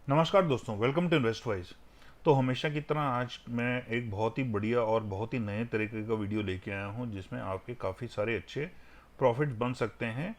नमस्कार दोस्तों, welcome to इन्वेस्टवाइज। तो हमेशा की तरह आज मैं एक बहुत ही बढ़िया और बहुत ही नए तरीके का वीडियो लेके आया हूं जिसमें आपके काफ़ी सारे अच्छे प्रॉफिट्स बन सकते हैं।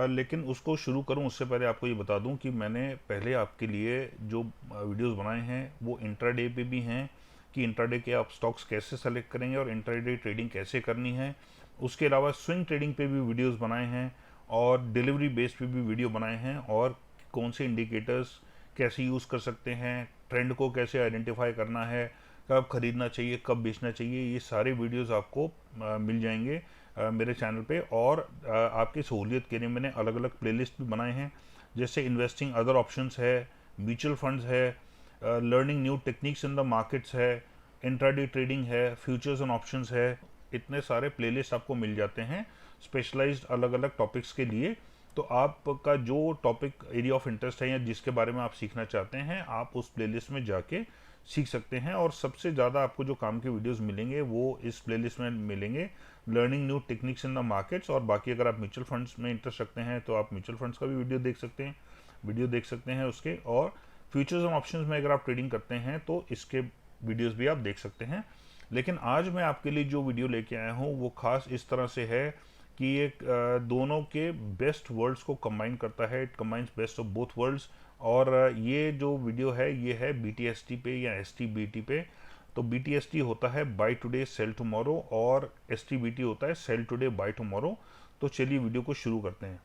लेकिन उसको शुरू करूं उससे पहले आपको ये बता दूं कि मैंने पहले आपके लिए जो वीडियोस बनाए हैं वो इंट्राडे पे भी हैं कि इंट्राडे के आप स्टॉक्स कैसे सेलेक्ट करेंगे और इंट्राडे ट्रेडिंग कैसे करनी है। उसके अलावा स्विंग ट्रेडिंग पे भी वीडियोज़ बनाए हैं और डिलीवरी बेस पे भी वीडियो बनाए हैं और कौन से इंडिकेटर्स कैसे यूज़ कर सकते हैं, ट्रेंड को कैसे आइडेंटिफाई करना है, कब खरीदना चाहिए, कब बेचना चाहिए, ये सारे वीडियोस आपको मिल जाएंगे मेरे चैनल पे। और आपकी सहूलियत के लिए मैंने अलग अलग प्लेलिस्ट भी बनाए हैं, जैसे इन्वेस्टिंग अदर ऑप्शंस है, म्यूचुअल फंड्स है, learning new techniques in the markets है, इंट्राडे ट्रेडिंग है, फ्यूचर्स एंड ऑप्शंस है। इतने सारे प्लेलिस्ट आपको मिल जाते हैं स्पेशलाइज्ड अलग अलग टॉपिक्स के लिए। तो आपका जो टॉपिक एरिया ऑफ इंटरेस्ट है या जिसके बारे में आप सीखना चाहते हैं, आप उस प्लेलिस्ट में जाके सीख सकते हैं। और सबसे ज़्यादा आपको जो काम के वीडियोस मिलेंगे वो इस प्लेलिस्ट में मिलेंगे, learning new techniques in the markets. और बाकी अगर आप म्यूचुअल फंड्स में इंटरेस्ट रखते हैं तो आप म्यूचुअल फंड्स का भी वीडियो देख सकते हैं उसके। और फ्यूचर्स एंड ऑप्शंस में अगर आप ट्रेडिंग करते हैं तो इसके वीडियोस भी आप देख सकते हैं। लेकिन आज मैं आपके लिए जो वीडियो लेके आया हूँ वो खास इस तरह से है कि ये दोनों के बेस्ट वर्ल्ड्स को कंबाइन करता है। It combines best of both worlds. और ये जो वीडियो है ये है BTST पे या STBT पे। तो BTST होता है बाय टुडे सेल टुमारो और STBT होता है सेल टुडे बाय टुमारो। तो चलिए वीडियो को शुरू करते हैं।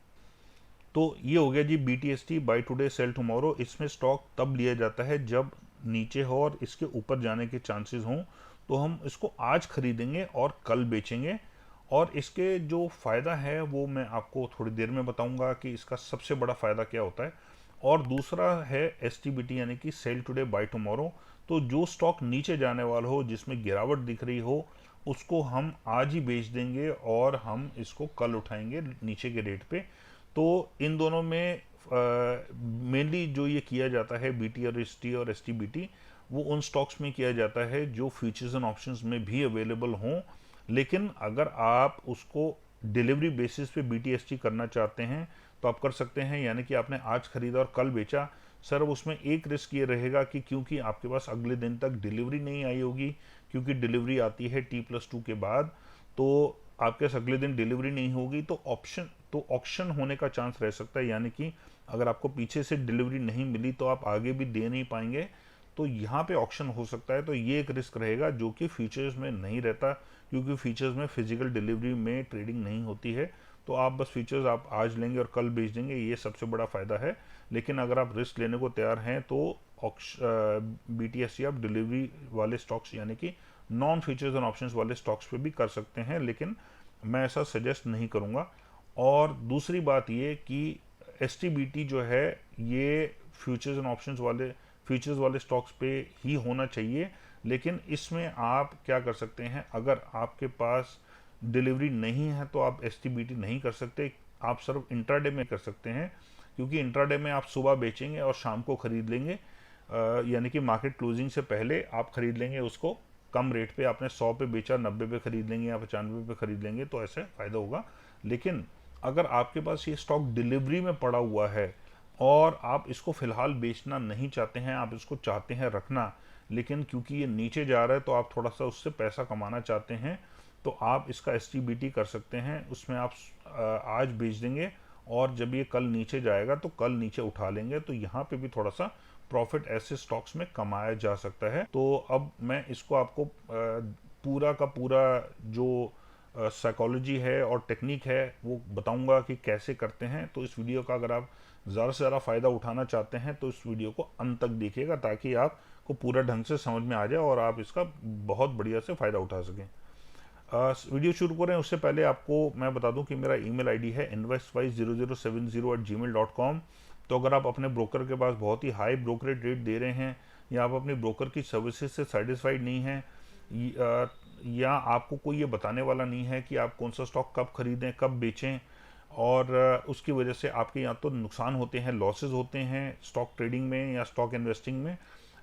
तो ये हो गया जी BTST by today sell tomorrow. इसमें स्टॉक तब लिया जाता है जब नीचे हो और इसके ऊपर जाने के चांसेस हों। तो हम इसको आज खरीदेंगे और कल बेचेंगे। और इसके जो फ़ायदा है वो मैं आपको थोड़ी देर में बताऊंगा कि इसका सबसे बड़ा फ़ायदा क्या होता है। और दूसरा है STBT यानी कि सेल टुडे बाय टुमारो। तो जो स्टॉक नीचे जाने वाला हो, जिसमें गिरावट दिख रही हो, उसको हम आज ही बेच देंगे और हम इसको कल उठाएंगे नीचे के रेट पे। तो इन दोनों में मेनली जो ये किया जाता है BT और ST और STBT, वो उन स्टॉक्स में किया जाता है जो फ्यूचर्स एंड ऑप्शंस में भी अवेलेबल हों। लेकिन अगर आप उसको डिलीवरी बेसिस पे BTST करना चाहते हैं तो आप कर सकते हैं, यानी कि आपने आज खरीदा और कल बेचा। सर उसमें एक रिस्क ये रहेगा कि क्योंकि आपके पास अगले दिन तक डिलीवरी नहीं आई होगी, क्योंकि डिलीवरी आती है T+2 के बाद। तो आपके पास अगले दिन डिलीवरी नहीं होगी तो ऑक्शन होने का चांस रह सकता है, यानी कि अगर आपको पीछे से डिलीवरी नहीं मिली तो आप आगे भी दे नहीं पाएंगे। तो यहाँ पे ऑक्शन हो सकता है। तो ये एक रिस्क रहेगा जो कि फीचर्स में नहीं रहता, क्योंकि फीचर्स में फिजिकल डिलीवरी में ट्रेडिंग नहीं होती है। तो आप बस फीचर्स आप आज लेंगे और कल बेच देंगे, ये सबसे बड़ा फ़ायदा है। लेकिन अगर आप रिस्क लेने को तैयार हैं तो BTSC आप डिलीवरी वाले स्टॉक्स यानी कि नॉन फीचर्स एंड ऑप्शंस वाले स्टॉक्स पे भी कर सकते हैं, लेकिन मैं ऐसा सजेस्ट नहीं करूँगा। और दूसरी बात ये कि STBT जो है ये फ्यूचर्स वाले स्टॉक्स पे ही होना चाहिए। लेकिन इसमें आप क्या कर सकते हैं, अगर आपके पास डिलीवरी नहीं है तो आप STBT नहीं कर सकते, आप सिर्फ इंट्राडे में कर सकते हैं। क्योंकि इंट्राडे में आप सुबह बेचेंगे और शाम को खरीद लेंगे, यानी कि मार्केट क्लोजिंग से पहले आप खरीद लेंगे उसको कम रेट पे। आपने 100 पे बेचा, 90 पे खरीद लेंगे या 95 पे खरीद लेंगे, तो ऐसे फ़ायदा होगा। लेकिन अगर आपके पास ये स्टॉक डिलीवरी में पड़ा हुआ है और आप इसको फ़िलहाल बेचना नहीं चाहते हैं, आप इसको चाहते हैं रखना, लेकिन क्योंकि ये नीचे जा रहा है तो आप थोड़ा सा उससे पैसा कमाना चाहते हैं, तो आप इसका STBT कर सकते हैं। उसमें आप आज बेच देंगे और जब ये कल नीचे जाएगा तो कल नीचे उठा लेंगे। तो यहाँ पे भी थोड़ा सा प्रॉफिट ऐसे स्टॉक्स में कमाया जा सकता है। तो अब मैं इसको आपको पूरा का पूरा जो साइकोलॉजी है और टेक्निक है वो बताऊंगा कि कैसे करते हैं। तो इस वीडियो का अगर आप ज़्यादा से ज़्यादा फ़ायदा उठाना चाहते हैं तो इस वीडियो को अंत तक देखिएगा, ताकि आपको पूरा ढंग से समझ में आ जाए और आप इसका बहुत बढ़िया से फ़ायदा उठा सकें। वीडियो शुरू करें उससे पहले आपको मैं बता दूं कि मेरा ईमेल आईडी है investwise0070@gmail.com। तो अगर आप अपने ब्रोकर के पास बहुत ही हाई ब्रोकरेज रेट दे रहे हैं, या आप अपनी ब्रोकर की सर्विसेज से सेटिस्फाइड नहीं हैं, या आपको कोई ये बताने वाला नहीं है कि आप कौन सा स्टॉक कब खरीदें कब बेचें, और उसकी वजह से आपके या तो नुकसान होते हैं, लॉसेज होते हैं स्टॉक ट्रेडिंग में या स्टॉक इन्वेस्टिंग में,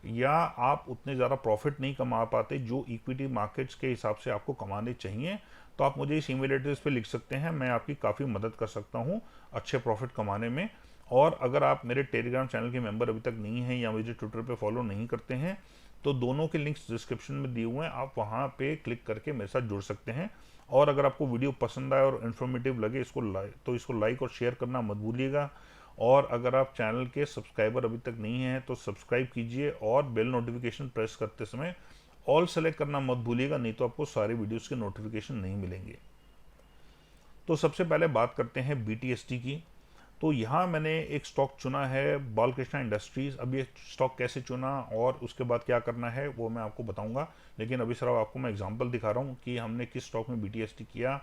या आप उतने ज़्यादा प्रॉफिट नहीं कमा पाते जो इक्विटी मार्केट्स के हिसाब से आपको कमाने चाहिए, तो आप मुझे इस ईमेल एड्रेस पे लिख सकते हैं। मैं आपकी काफ़ी मदद कर सकता हूँ अच्छे प्रॉफिट कमाने में। और अगर आप मेरे टेलीग्राम चैनल के मेंबर अभी तक नहीं हैं या मुझे ट्विटर पे फॉलो नहीं करते हैं तो दोनों के लिंक्स डिस्क्रिप्शन में दिए हुए हैं, आप वहाँ पे क्लिक करके मेरे साथ जुड़ सकते हैं। और अगर आपको वीडियो पसंद आए और इन्फॉर्मेटिव लगे तो इसको लाइक और शेयर करना मत भूलिएगा। और अगर आप चैनल के सब्सक्राइबर अभी तक नहीं हैं तो सब्सक्राइब कीजिए और बेल नोटिफिकेशन प्रेस करते समय ऑल सेलेक्ट करना मत भूलिएगा, नहीं तो आपको सारे वीडियोस के नोटिफिकेशन नहीं मिलेंगे। तो सबसे पहले बात करते हैं BTST की। तो यहाँ मैंने एक स्टॉक चुना है बालकृष्णा इंडस्ट्रीज़। अब ये स्टॉक कैसे चुना और उसके बाद क्या करना है वो मैं आपको बताऊंगा, लेकिन अभी सिर्फ आपको मैं एग्जांपल दिखा रहा हूँ कि हमने किस स्टॉक में BTST किया।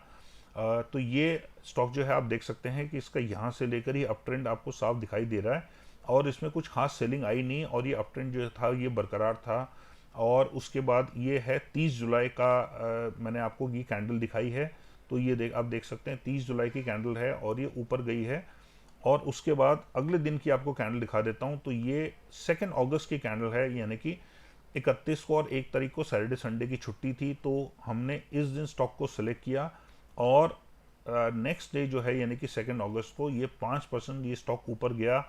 तो ये स्टॉक जो है आप देख सकते हैं कि इसका यहाँ से लेकर ही अप ट्रेंड आपको साफ दिखाई दे रहा है और इसमें कुछ खास सेलिंग आई नहीं और ये अप ट्रेंड जो था ये बरकरार था। और उसके बाद ये है 30 जुलाई का मैंने आपको ये कैंडल दिखाई है। तो ये आप देख सकते हैं 30 जुलाई की कैंडल है और ये ऊपर गई है। और उसके बाद अगले दिन की आपको कैंडल दिखा देता हूं। तो ये 2 अगस्त की कैंडल है, यानी कि 31 को और 1 तारीख को सैटरडे संडे की छुट्टी थी, तो हमने इस दिन स्टॉक को सिलेक्ट किया और नेक्स्ट डे जो है यानी कि 2 अगस्त को ये 5% ये स्टॉक ऊपर गया,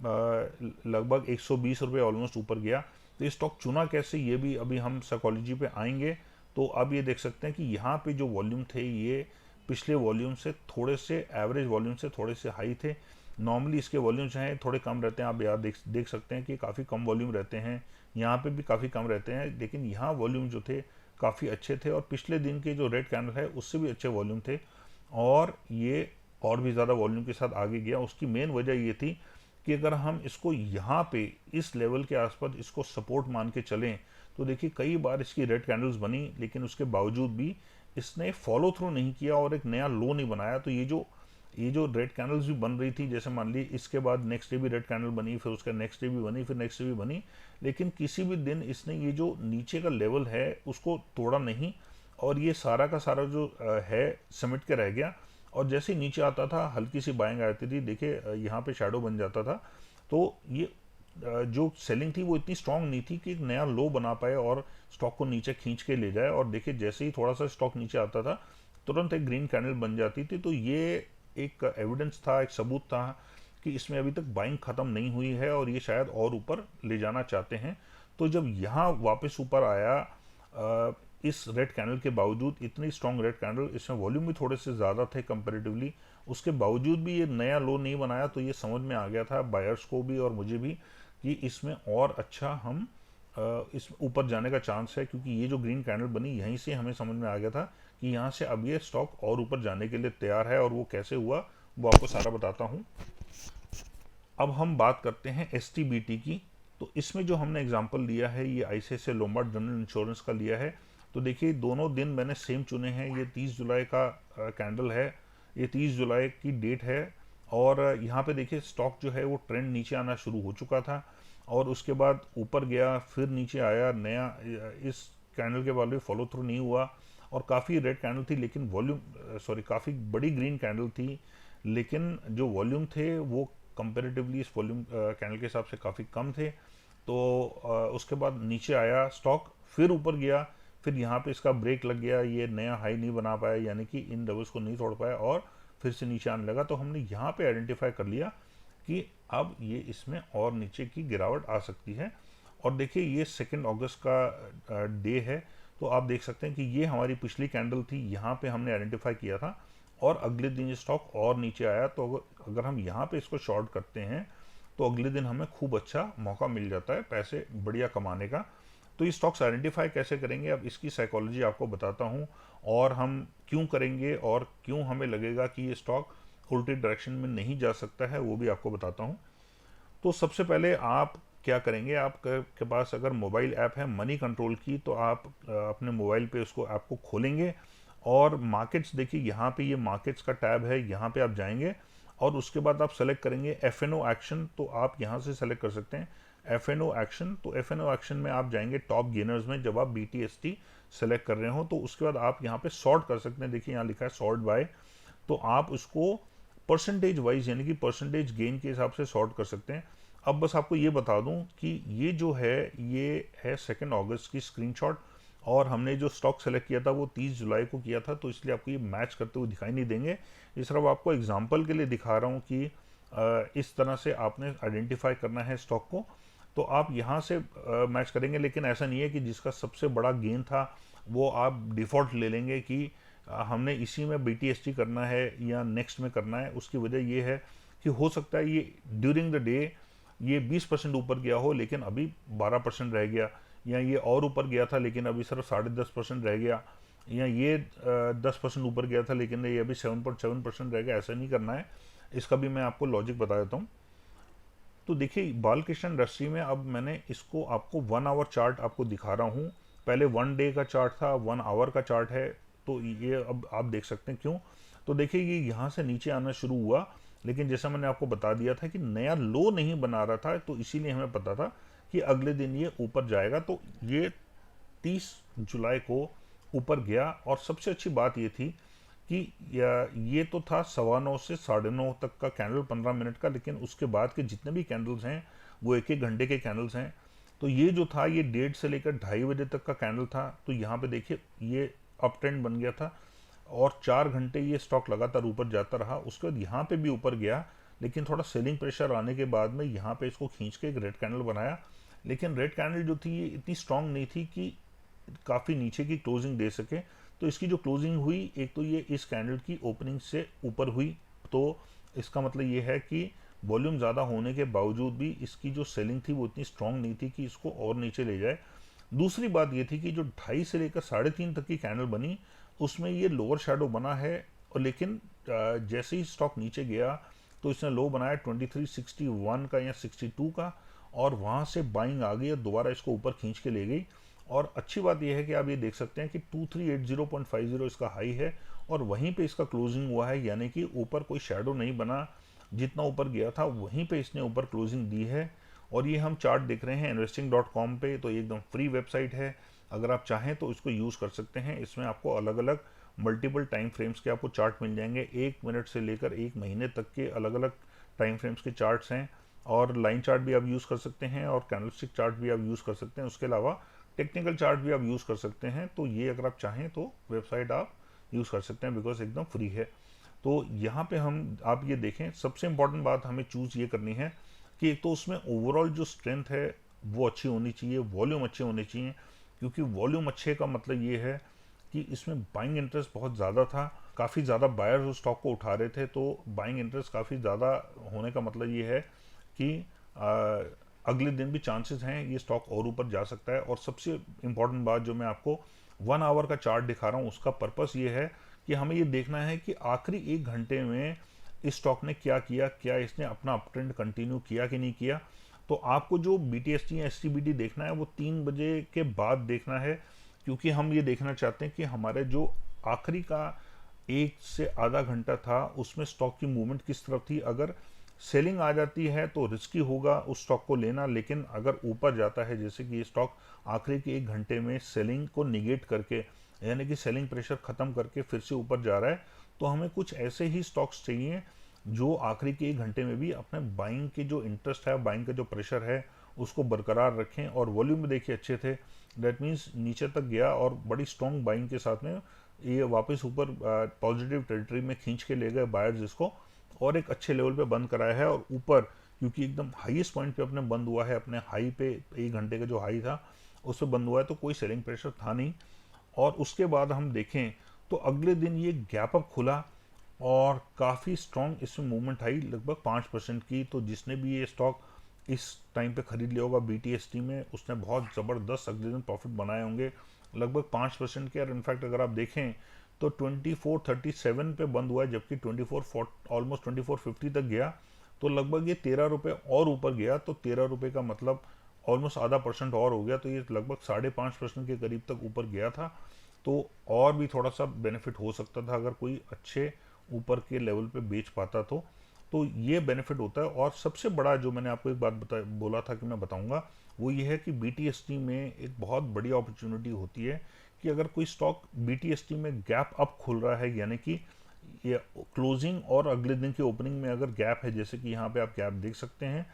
लगभग 120 रुपये ऑलमोस्ट ऊपर गया। तो ये स्टॉक चुना कैसे ये भी अभी हम साइकोलॉजी पे आएंगे। तो अब ये देख सकते हैं कि यहाँ पे जो वॉल्यूम थे ये पिछले वॉल्यूम से थोड़े से, एवरेज वॉल्यूम से थोड़े से हाई थे। नॉर्मली इसके वॉल्यूम जो हैं थोड़े कम रहते हैं, आप यार देख सकते हैं कि काफ़ी कम वॉल्यूम रहते हैं, यहाँ पे भी काफ़ी कम रहते हैं, लेकिन यहाँ वॉल्यूम जो थे काफ़ी अच्छे थे और पिछले दिन के जो रेड कैंडल है उससे भी अच्छे वॉल्यूम थे और ये और भी ज़्यादा वॉल्यूम के साथ आगे गया। उसकी मेन वजह ये थी कि अगर हम इसको यहाँ पे इस लेवल के आसपास इसको सपोर्ट मान के चलें तो देखिए कई बार इसकी रेड कैंडल्स बनी, लेकिन उसके बावजूद भी इसने फॉलो थ्रू नहीं किया और एक नया लो नहीं बनाया। तो ये जो रेड कैंडल्स भी बन रही थी, जैसे मान ली इसके बाद नेक्स्ट डे भी रेड कैंडल बनी, फिर उसका नेक्स्ट डे भी बनी, फिर नेक्स्ट डे भी बनी, लेकिन किसी भी दिन इसने ये जो नीचे का लेवल है उसको तोड़ा नहीं और ये सारा का सारा जो है सिमट के रह गया। और जैसे ही नीचे आता था हल्की सी बाइंग आती थी, देखिए यहाँ पे शैडो बन जाता था। तो ये जो सेलिंग थी वो इतनी स्ट्रांग नहीं थी कि एक नया लो बना पाए और स्टॉक को नीचे खींच के ले जाए। और देखिए जैसे ही थोड़ा सा स्टॉक नीचे आता था तुरंत एक ग्रीन कैंडल बन जाती थी। तो ये एक एविडेंस था, एक सबूत था कि इसमें अभी तक बाइंग ख़त्म नहीं हुई है और ये शायद और ऊपर ले जाना चाहते हैं। तो जब यहाँ वापस ऊपर आया इस रेड कैंडल के बावजूद, इतनी स्ट्रॉन्ग रेड कैंडल, इसमें वॉल्यूम भी थोड़े से ज़्यादा थे कंपैरेटिवली, उसके बावजूद भी ये नया लो नहीं बनाया। तो ये समझ में आ गया था बायर्स को भी और मुझे भी कि इसमें और अच्छा हम इस ऊपर जाने का चांस है, क्योंकि ये जो ग्रीन कैंडल बनी यहीं से हमें समझ में आ गया था कि यहाँ से अब ये स्टॉक और ऊपर जाने के लिए तैयार है। और वो कैसे हुआ वो आपको सारा बताता हूँ। अब हम बात करते हैं STBT की। तो इसमें जो हमने एग्जांपल लिया है ये ICICI लोम्बार्ड जनरल इंश्योरेंस का लिया है। तो देखिए दोनों दिन मैंने सेम चुने हैं। ये 30 जुलाई का कैंडल है, ये 30 जुलाई की डेट है और यहाँ पे देखिए स्टॉक जो है वो ट्रेंड नीचे आना शुरू हो चुका था और उसके बाद ऊपर गया, फिर नीचे आया नया। इस कैंडल के बाद भी फॉलो थ्रू नहीं हुआ और काफ़ी रेड कैंडल थी, लेकिन काफ़ी बड़ी ग्रीन कैंडल थी, लेकिन जो वॉल्यूम थे वो कंपेरेटिवली इस वॉल्यूम कैंडल के हिसाब से काफ़ी कम थे। तो उसके बाद नीचे आया स्टॉक, फिर ऊपर गया, फिर यहाँ पे इसका ब्रेक लग गया, ये नया हाई नहीं बना पाया, यानी कि इन लेवल्स को नहीं तोड़ पाया और फिर से नीचे आने लगा। तो हमने यहाँ पे आइडेंटिफाई कर लिया कि अब ये इसमें और नीचे की गिरावट आ सकती है। और देखिए ये 2 अगस्त का डे है, तो आप देख सकते हैं कि ये हमारी पिछली कैंडल थी, यहाँ पे हमने आइडेंटिफाई किया था और अगले दिन ये स्टॉक और नीचे आया। तो अगर हम यहाँ पे इसको शॉर्ट करते हैं तो अगले दिन हमें खूब अच्छा मौका मिल जाता है पैसे बढ़िया कमाने का। तो ये स्टॉक्स आइडेंटिफाई कैसे करेंगे, अब इसकी साइकोलॉजी आपको बताता हूँ और हम क्यों करेंगे और क्यों हमें लगेगा कि ये स्टॉक उल्टी डायरेक्शन में नहीं जा सकता है, वो भी आपको बताता हूँ। तो सबसे पहले आप क्या करेंगे, आपके पास अगर मोबाइल ऐप है मनी कंट्रोल की, तो आप अपने मोबाइल पे उसको ऐप को खोलेंगे और मार्केट्स, देखिए यहाँ पे ये मार्केट्स का टैब है, यहाँ पे आप जाएंगे और उसके बाद आप सेलेक्ट करेंगे FNO एक्शन। तो आप यहाँ से सेलेक्ट कर सकते हैं FNO एक्शन। तो FNO एक्शन में आप जाएंगे टॉप गेनर्स में, जब आप BTST सेलेक्ट कर रहे हो तो उसके बाद आप यहाँ पे सॉर्ट कर सकते हैं। देखिए यहाँ लिखा है सॉर्ट बाय, तो आप उसको परसेंटेज वाइज यानी कि परसेंटेज गेन के हिसाब से सॉर्ट कर सकते हैं। अब बस आपको ये बता दूं कि ये जो है ये है 2 अगस्त की स्क्रीनशॉट और हमने जो स्टॉक सेलेक्ट किया था वो 30 जुलाई को किया था, तो इसलिए आपको ये मैच करते हुए दिखाई नहीं देंगे। इस तरफ आपको एग्जांपल के लिए दिखा रहा हूँ कि इस तरह से आपने आइडेंटिफाई करना है स्टॉक को। तो आप यहाँ से मैच करेंगे, लेकिन ऐसा नहीं है कि जिसका सबसे बड़ा गेन था वो आप डिफ़ॉल्ट ले लेंगे कि हमने इसी में BTST करना है या नेक्स्ट में करना है। उसकी वजह ये है कि हो सकता है ये ड्यूरिंग द डे ये 20% ऊपर गया हो लेकिन अभी 12% रह गया, या ये और ऊपर गया था लेकिन अभी सिर्फ 10.5% रह गया, या ये 10% ऊपर गया था लेकिन ये अभी 7.7% रह गया। ऐसा नहीं करना है। इसका भी मैं आपको लॉजिक बता देता हूँ। तो देखिए बालकृष्ण इंडस्ट्री में अब मैंने इसको आपको 1 आवर चार्ट आपको दिखा रहा हूँ। पहले 1 डे का चार्ट था, 1 आवर का चार्ट है। तो ये अब आप देख सकते हैं क्यों। तो देखिए ये यहाँ से नीचे आना शुरू हुआ, लेकिन जैसा मैंने आपको बता दिया था कि नया लो नहीं बना रहा था, तो इसीलिए हमें पता था कि अगले दिन ये ऊपर जाएगा। तो ये 30 जुलाई को ऊपर गया, और सबसे अच्छी बात ये थी कि ये तो था 9:15 से 9:30 तक का कैंडल 15 मिनट का, लेकिन उसके बाद के जितने भी कैंडल्स हैं वो 1-1 घंटे के कैंडल्स हैं। तो ये जो था ये 1:30 से लेकर 2:30 बजे तक का कैंडल था। तो यहाँ पे देखिए ये अप ट्रेंड बन गया था, और 4 घंटे ये स्टॉक लगातार ऊपर जाता रहा। उसके बाद यहाँ पे भी ऊपर गया, लेकिन थोड़ा सेलिंग प्रेशर आने के बाद में यहाँ पे इसको खींच के एक रेड कैंडल बनाया। लेकिन रेड कैंडल जो थी ये इतनी स्ट्रांग नहीं थी कि काफ़ी नीचे की क्लोजिंग दे सके। तो इसकी जो क्लोजिंग हुई, एक तो ये इस कैंडल की ओपनिंग से ऊपर हुई, तो इसका मतलब ये है कि वॉल्यूम ज़्यादा होने के बावजूद भी इसकी जो सेलिंग थी वो इतनी स्ट्रांग नहीं थी कि इसको और नीचे ले जाए। दूसरी बात ये थी कि जो 2:30 से लेकर 3:30 तक की कैंडल बनी उसमें ये लोअर शेडो बना है, और लेकिन जैसे ही स्टॉक नीचे गया तो इसने लो बनाया 2361 का या 62 का, और वहाँ से बाइंग आ गई और दोबारा इसको ऊपर खींच के ले गई। और अच्छी बात यह है कि आप ये देख सकते हैं कि 2380.50 इसका हाई है, और वहीं पे इसका क्लोजिंग हुआ है, यानी कि ऊपर कोई शेडो नहीं बना। जितना ऊपर गया था वहीं पे इसने ऊपर क्लोजिंग दी है। और ये हम चार्ट देख रहे हैं investing.com पे, तो ये एकदम फ्री वेबसाइट है। अगर आप चाहें तो इसको यूज़ कर सकते हैं। इसमें आपको अलग अलग मल्टीपल टाइम फ्रेम्स के आपको चार्ट मिल जाएंगे, 1 मिनट से लेकर 1 महीने तक के अलग अलग टाइम फ्रेम्स के चार्ट्स हैं। और लाइन चार्ट भी आप यूज़ कर सकते हैं, और कैंडलस्टिक चार्ट भी आप यूज़ कर सकते हैं। उसके अलावा टेक्निकल चार्ट भी आप यूज़ कर सकते हैं। तो ये अगर आप चाहें तो वेबसाइट आप यूज़ कर सकते हैं, बिकॉज एकदम फ्री है। तो यहाँ पे हम आप ये देखें, सबसे इंपॉर्टेंट बात हमें चूज़ ये करनी है कि एक तो उसमें ओवरऑल जो स्ट्रेंथ है वो अच्छी होनी चाहिए, वॉल्यूम अच्छे होने चाहिए। क्योंकि वॉल्यूम अच्छे का मतलब ये है कि इसमें बाइंग इंटरेस्ट बहुत ज़्यादा था, काफ़ी ज़्यादा बायर्स उस स्टॉक को उठा रहे थे। तो बाइंग इंटरेस्ट काफ़ी ज़्यादा होने का मतलब ये है कि अगले दिन भी चांसेस हैं ये स्टॉक और ऊपर जा सकता है। और सबसे इम्पॉर्टेंट बात जो मैं आपको 1 आवर का चार्ट दिखा रहा हूँ उसका पर्पस ये है कि हमें ये देखना है कि आखिरी 1 घंटे में इस स्टॉक ने क्या किया, क्या इसने अपना अप ट्रेंड कंटिन्यू किया कि नहीं किया। तो आपको जो BTST या STBT देखना है वो 3 बजे के बाद देखना है, क्योंकि हम ये देखना चाहते हैं कि हमारे जो आखिरी का 1 से आधा घंटा था उसमें स्टॉक की मूवमेंट किस तरफ थी। अगर सेलिंग आ जाती है तो रिस्की होगा उस स्टॉक को लेना, लेकिन अगर ऊपर जाता है, जैसे कि ये स्टॉक आखिरी के 1 घंटे में सेलिंग को निगेट करके, यानी कि सेलिंग प्रेशर ख़त्म करके फिर से ऊपर जा रहा है, तो हमें कुछ ऐसे ही स्टॉक्स चाहिए जो आखिरी के 1 घंटे में भी अपने बाइंग के जो इंटरेस्ट है, बाइंग का जो प्रेशर है उसको बरकरार रखें। और वॉल्यूम भी देखिए अच्छे थे, दैट मीन्स नीचे तक गया और बड़ी स्ट्रॉन्ग बाइंग के साथ में ये वापस ऊपर पॉजिटिव टेरिटरी में खींच के ले गए बायर्स इसको, और एक अच्छे लेवल पे बंद कराया है। और ऊपर क्योंकि एकदम हाईएस्ट पॉइंट पे अपने बंद हुआ है, अपने हाई पे 1 घंटे का जो हाई था उस पर बंद हुआ है, तो कोई सेलिंग प्रेशर था नहीं। और उसके बाद हम देखें तो अगले दिन ये गैप अप खुला और काफ़ी स्ट्रॉन्ग इसमें मूवमेंट आई, लगभग 5% की। तो जिसने भी ये स्टॉक इस टाइम पे खरीद लिया होगा BTST में, उसने बहुत ज़बरदस्त अगले दिन प्रॉफिट बनाए होंगे, लगभग 5% के। और इनफैक्ट अगर आप देखें तो 2437 पे बंद हुआ है, जबकि ऑलमोस्ट 2450 तक गया। तो लगभग ये 13 रुपये और ऊपर गया। तो 13 रुपये का मतलब ऑलमोस्ट आधा परसेंट और हो गया। तो ये लगभग 5.5% के करीब तक ऊपर गया था। तो और भी थोड़ा सा बेनिफिट हो सकता था अगर कोई अच्छे ऊपर के लेवल पे बेच पाता तो ये बेनिफिट होता है। और सबसे बड़ा जो मैंने आपको एक बात बोला था कि मैं बताऊंगा, वो ये है कि BTST में एक बहुत बड़ी अपॉर्चुनिटी होती है कि अगर कोई स्टॉक BTST में गैप अप खुल रहा है, यानी कि ये क्लोजिंग और अगले दिन की ओपनिंग में अगर गैप है, जैसे कि यहाँ पे आप गैप देख सकते हैं,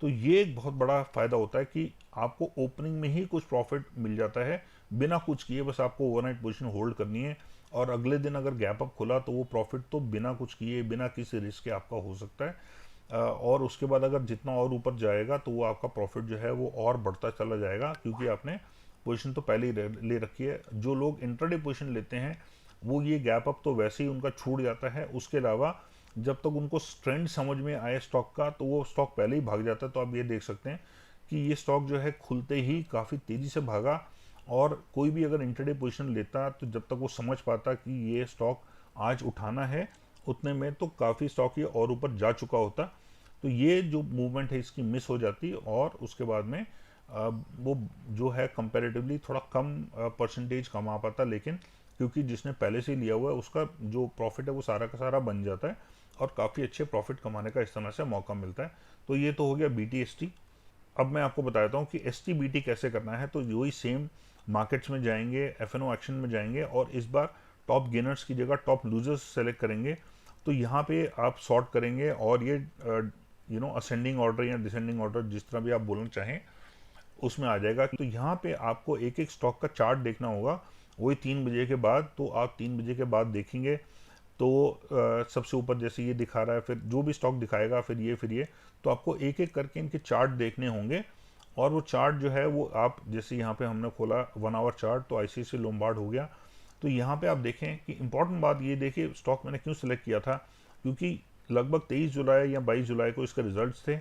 तो ये एक बहुत बड़ा फ़ायदा होता है कि आपको ओपनिंग में ही कुछ प्रॉफिट मिल जाता है बिना कुछ किए। बस आपको ओवरनाइट पोजीशन होल्ड करनी है, और अगले दिन अगर गैप अप खुला तो वो प्रॉफिट तो बिना कुछ किए, बिना किसी रिस्क के आपका हो सकता है। और उसके बाद अगर जितना और ऊपर जाएगा तो वो आपका प्रॉफिट जो है वो और बढ़ता चला जाएगा, क्योंकि आपने पोजीशन तो पहले ही ले रखी है। जो लोग इंट्राडे पोजीशन लेते हैं वो ये गैप अप तो वैसे ही उनका छूट जाता है, उसके अलावा जब तक उनको ट्रेंड समझ में आए स्टॉक का तो वो स्टॉक पहले ही भाग जाता है। तो आप ये देख सकते हैं कि ये स्टॉक जो है खुलते ही काफ़ी तेज़ी से भागा, और कोई भी अगर इंट्राडे पोजीशन लेता तो जब तक वो समझ पाता कि ये स्टॉक आज उठाना है उतने में तो काफ़ी स्टॉक ये और ऊपर जा चुका होता। तो ये जो मूवमेंट है इसकी मिस हो जाती, और उसके बाद में वो जो है कंपैरेटिवली थोड़ा कम परसेंटेज कमा पाता, लेकिन क्योंकि जिसने पहले से लिया हुआ है उसका जो प्रॉफिट है वो सारा का सारा बन जाता है, और काफ़ी अच्छे प्रॉफिट कमाने का इस तरह से मौका मिलता है। तो ये तो हो गया BTST। अब मैं आपको बताता हूँ कि STBT कैसे करना है। तो वही सेम मार्केट्स में जाएंगे, FNO एक्शन में जाएंगे, और इस बार टॉप गेनर्स की जगह टॉप लूजर्स सेलेक्ट करेंगे। तो यहाँ पे आप सॉर्ट करेंगे, और ये असेंडिंग ऑर्डर या डिसेंडिंग ऑर्डर जिस तरह भी आप बोलना चाहें उसमें आ जाएगा। तो यहाँ पे आपको एक एक स्टॉक का चार्ट देखना होगा, वही 3 बजे के बाद। तो आप 3 बजे के बाद देखेंगे तो सबसे ऊपर जैसे ये दिखा रहा है, फिर जो भी स्टॉक दिखाएगा, फिर ये तो आपको एक एक करके इनके चार्ट देखने होंगे। और वो चार्ट जो है वो आप जैसे यहाँ पे हमने खोला 1 आवर चार्ट, तो ICICI लोम्बार्ड हो गया। तो यहाँ पे आप देखें कि इंपॉर्टेंट बात ये देखिए, स्टॉक मैंने क्यों सिलेक्ट किया था, क्योंकि लगभग 23 जुलाई या 22 जुलाई को इसके रिजल्ट्स थे।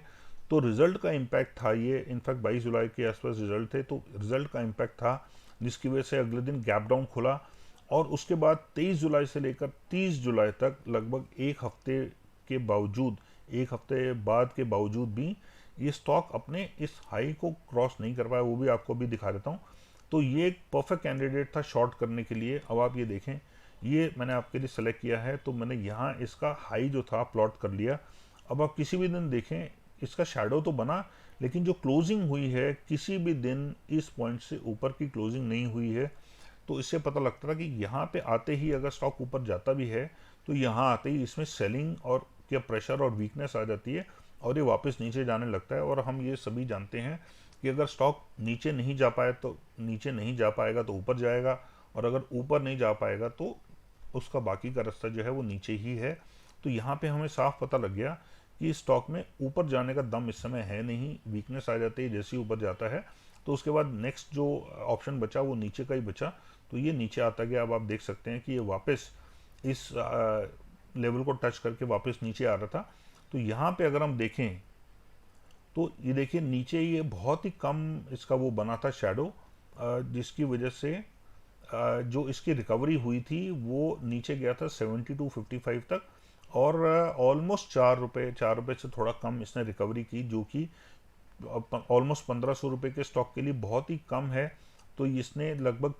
तो रिजल्ट का इम्पैक्ट था, ये इनफैक्ट 22 जुलाई के आसपास रिजल्ट थे, तो रिजल्ट का इम्पैक्ट था जिसकी वजह से अगले दिन गैप डाउन खुला। और उसके बाद 23 जुलाई से लेकर 30 जुलाई तक लगभग एक हफ्ते के बावजूद, एक हफ्ते बाद के बावजूद भी ये स्टॉक अपने इस हाई को क्रॉस नहीं कर पाया। वो भी आपको भी दिखा देता हूँ। तो ये एक परफेक्ट कैंडिडेट था शॉर्ट करने के लिए। अब आप ये देखें, ये मैंने आपके लिए सेलेक्ट किया है, तो मैंने यहाँ इसका हाई जो था प्लॉट कर लिया। अब आप किसी भी दिन देखें, इसका शैडो तो बना, लेकिन जो क्लोजिंग हुई है किसी भी दिन इस पॉइंट से ऊपर की क्लोजिंग नहीं हुई है। तो इससे पता लगता था कि यहाँ पे आते ही अगर स्टॉक ऊपर जाता भी है तो यहाँ आते ही इसमें सेलिंग और क्या प्रेशर और वीकनेस आ जाती है, और ये वापस नीचे जाने लगता है। और हम ये सभी जानते हैं कि अगर स्टॉक नीचे नहीं जा पाए तो नीचे नहीं जा पाएगा तो ऊपर जाएगा, और अगर ऊपर नहीं जा पाएगा तो उसका बाकी का रास्ता जो है वो नीचे ही है। तो यहाँ पे हमें साफ पता लग गया कि स्टॉक में ऊपर जाने का दम इस समय है नहीं, वीकनेस आ जाती है जैसे ही ऊपर जाता है। तो उसके बाद नेक्स्ट जो ऑप्शन बचा वो नीचे का ही बचा, तो ये नीचे आता गया। अब आप देख सकते हैं कि ये वापस इस लेवल को टच करके वापस नीचे आ रहा था। तो यहाँ पे अगर हम देखें तो ये देखिए नीचे ये बहुत ही कम इसका वो बना था शैडो, जिसकी वजह से जो इसकी रिकवरी हुई थी वो नीचे गया था 72.55 तक, और ऑलमोस्ट 4 रुपये से थोड़ा कम इसने रिकवरी की, जो कि ऑलमोस्ट 1500 रुपये के स्टॉक के लिए बहुत ही कम है। तो इसने लगभग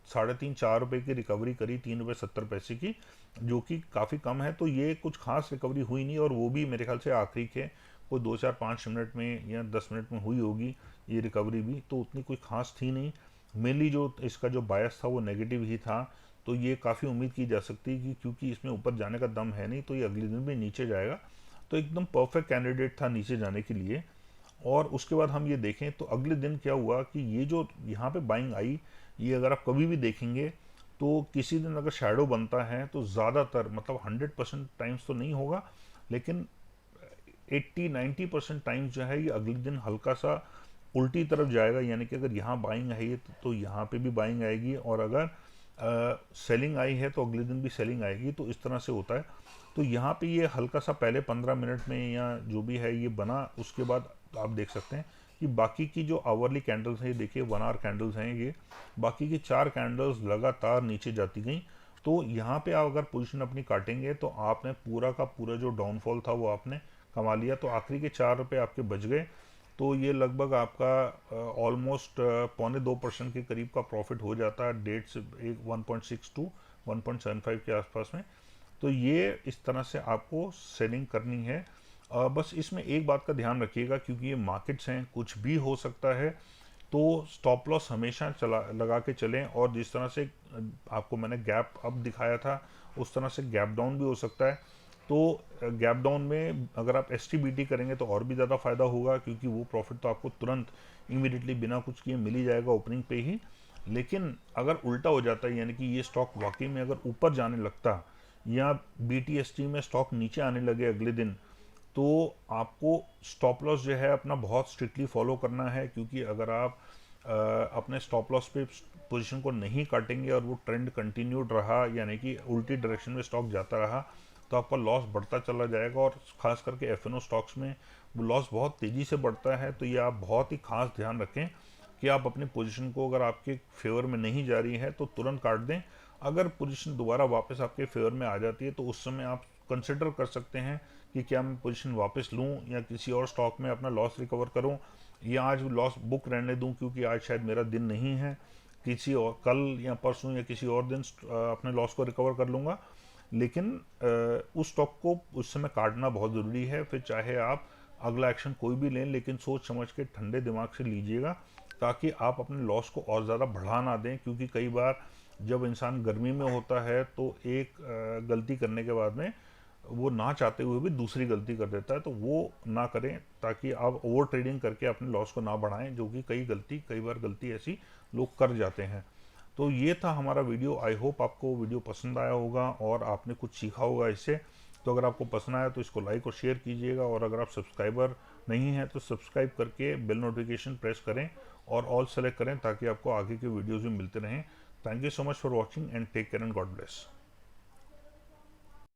3.5-4 रुपये की रिकवरी करी, 3 रुपये 70 पैसे की, जो कि काफ़ी कम है। तो ये कुछ खास रिकवरी हुई नहीं, और वो भी मेरे ख्याल से आखिरी के कोई 2-4-5 मिनट में या 10 मिनट में हुई होगी ये रिकवरी भी, तो उतनी कोई खास थी नहीं। मेनली जो इसका जो बायस था वो नेगेटिव ही था। तो ये काफ़ी उम्मीद की जा सकती है कि क्योंकि इसमें ऊपर जाने का दम है नहीं तो ये अगले दिन भी नीचे जाएगा। तो एकदम परफेक्ट कैंडिडेट था नीचे जाने के लिए। और उसके बाद हम ये देखें तो अगले दिन क्या हुआ कि ये जो यहाँ पे बाइंग आई, ये अगर आप कभी भी देखेंगे तो किसी दिन अगर शैडो बनता है तो ज़्यादातर मतलब 100% टाइम्स तो नहीं होगा, लेकिन 80-90% टाइम्स जो है ये अगले दिन हल्का सा उल्टी तरफ जाएगा। यानी कि अगर यहाँ बाइंग आई है तो यहाँ पे भी बाइंग आएगी, और अगर सेलिंग आई है तो अगले दिन भी सेलिंग आएगी। तो इस तरह से होता है। तो यहाँ पे ये हल्का सा पहले 15 मिनट में या जो भी है ये बना, उसके बाद आप देख सकते हैं कि बाकी की जो आवरली कैंडल्स हैं, ये देखिए 1 आवर कैंडल्स हैं, ये बाकी की 4 कैंडल्स लगातार नीचे जाती गई। तो यहाँ पे आप अगर पोजीशन अपनी काटेंगे तो आपने पूरा का पूरा जो डाउनफॉल था वो आपने कमा लिया। तो आखिरी के 4 रुपये आपके बच गए। तो ये लगभग आपका ऑलमोस्ट 0.25% के करीब का प्रॉफिट हो जाता है, डेट से 1.62-1.75 के आसपास में। तो ये इस तरह से आपको सेलिंग करनी है। बस इसमें एक बात का ध्यान रखिएगा, क्योंकि ये मार्केट्स हैं, कुछ भी हो सकता है। तो स्टॉप लॉस हमेशा लगा के चलें, और जिस तरह से आपको मैंने गैप अप दिखाया था उस तरह से गैप डाउन भी हो सकता है। तो गैप डाउन में अगर आप STBT करेंगे तो और भी ज़्यादा फायदा होगा, क्योंकि वो प्रॉफिट तो आपको तुरंत इमीडिएटली बिना कुछ किए मिल ही जाएगा ओपनिंग पे ही। लेकिन अगर उल्टा हो जाता है, यानी कि ये स्टॉक वाकई में अगर ऊपर जाने लगता या BTST में स्टॉक नीचे आने लगे अगले दिन, तो आपको स्टॉप लॉस जो है अपना बहुत स्ट्रिक्टली फॉलो करना है, क्योंकि अगर आप अपने स्टॉप लॉस पे पोजीशन को नहीं काटेंगे और वो ट्रेंड कंटिन्यूड रहा, यानी कि उल्टी डायरेक्शन में स्टॉक जाता रहा, तो आपका लॉस बढ़ता चला जाएगा। और खास करके एफ स्टॉक्स में वो लॉस बहुत तेज़ी से बढ़ता है। तो ये आप बहुत ही खास ध्यान रखें कि आप अपनी पोजीशन को, अगर आपके फेवर में नहीं जा रही है तो तुरंत काट दें। अगर पोजीशन दोबारा वापस आपके फेवर में आ जाती है तो उस समय आप कंसिडर कर सकते हैं कि क्या मैं पोजीशन वापस लूं या किसी और स्टॉक में अपना लॉस रिकवर करूं, या आज लॉस बुक रहने दूं क्योंकि आज शायद मेरा दिन नहीं है, किसी और कल या परसों या किसी और दिन अपने लॉस को रिकवर कर लूँगा। लेकिन उस स्टॉक को उस समय काटना बहुत ज़रूरी है। फिर चाहे आप अगला एक्शन कोई भी लें, लेकिन सोच समझ के ठंडे दिमाग से लीजिएगा, ताकि आप अपने लॉस को और ज़्यादा बढ़ा ना दें। क्योंकि कई बार जब इंसान गर्मी में होता है तो एक गलती करने के बाद में वो ना चाहते हुए भी दूसरी गलती कर देता है, तो वो ना करें, ताकि आप ओवर ट्रेडिंग करके अपने लॉस को ना बढ़ाएं, जो कि कई बार गलती ऐसी लोग कर जाते हैं। तो ये था हमारा वीडियो। आई होप आपको वीडियो पसंद आया होगा और आपने कुछ सीखा होगा इससे। तो अगर आपको पसंद आया तो इसको लाइक और शेयर कीजिएगा, और अगर आप सब्सक्राइबर नहीं हैं तो सब्सक्राइब करके बेल नोटिफिकेशन प्रेस करें और ऑल सेलेक्ट करें, ताकि आपको आगे के वीडियोज़ भी मिलते रहें। Thank you so much for watching and take care and God bless.